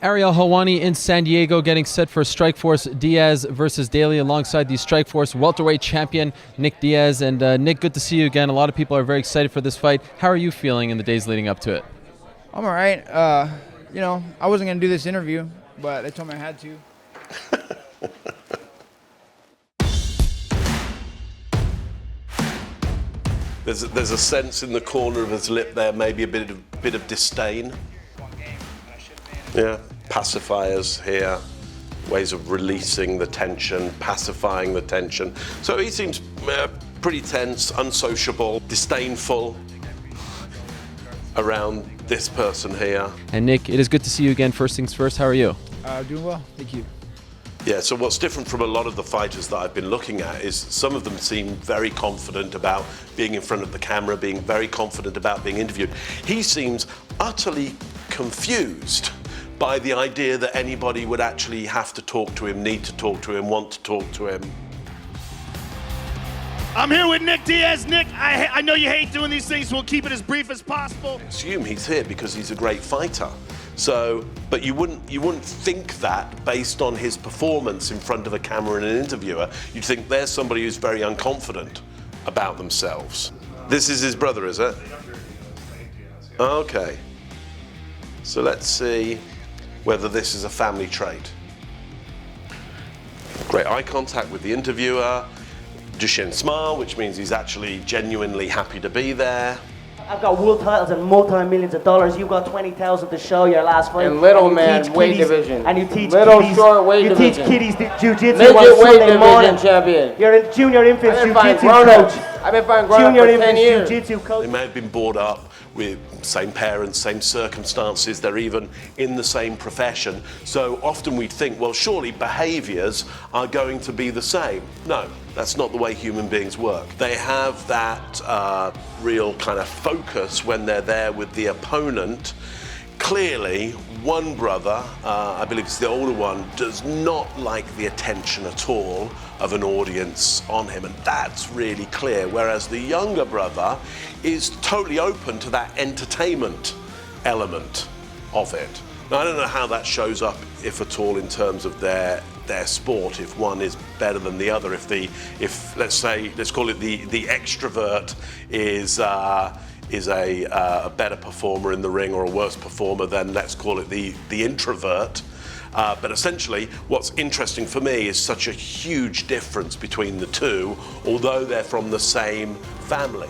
Ariel Helwani in San Diego getting set for Strikeforce Diaz versus Daly alongside the Strikeforce welterweight champion Nick Diaz. And Nick, good to see you again. A lot of people are very excited for this fight. How are you feeling in the days leading up to it? I'm all right. I wasn't going to do this interview, but they told me I had to. There's a sense in the corner of his lip there, maybe a bit of disdain. Yeah, pacifiers here, ways of releasing the tension, pacifying the tension. So he seems pretty tense, unsociable, disdainful around this person here. And Nick, it is good to see you again. First things first, how are you? Doing well, thank you. Yeah, so what's different from a lot of the fighters that I've been looking at is some of them seem very confident about being in front of the camera, being very confident about being interviewed. He seems utterly confused by the idea that anybody would actually have to talk to him, need to talk to him, want to talk to him. I'm here with Nick Diaz. Nick, I know you hate doing these things, so we'll keep it as brief as possible. I assume he's here because he's a great fighter. So, but you wouldn't think that based on his performance in front of a camera and an interviewer. You'd think there's somebody who's very unconfident about themselves. This is his brother, is it? Okay. So let's see whether this is a family trait. Great eye contact with the interviewer. Duchenne smile, which means he's actually genuinely happy to be there. I've got world titles and multi-millions of dollars. You've got 20,000 to show your last fight. And little man weight division. And you teach little kiddies, short weight division. You teach kiddies jiu-jitsu Midget on weight Sunday morning. division champion. You're a junior infants jiu-jitsu coach. coach. I've been fighting grown Junior up for 10 infants years. jiu-jitsu coach. They may have been brought up with same parents, same circumstances, they're even in the same profession. So often we'd think, well, surely behaviors are going to be the same. No, that's not the way human beings work. They have that real kind of focus when they're there with the opponent. Clearly, one brother, I believe it's the older one, does not like the attention at all of an audience on him, and that's really clear, whereas the younger brother is totally open to that entertainment element of it. Now, I don't know how that shows up, if at all, in terms of their sport, if one is better than the other, if let's call it the extrovert is a better performer in the ring or a worse performer than, let's call it, the introvert. But essentially, what's interesting for me is such a huge difference between the two, although they're from the same family.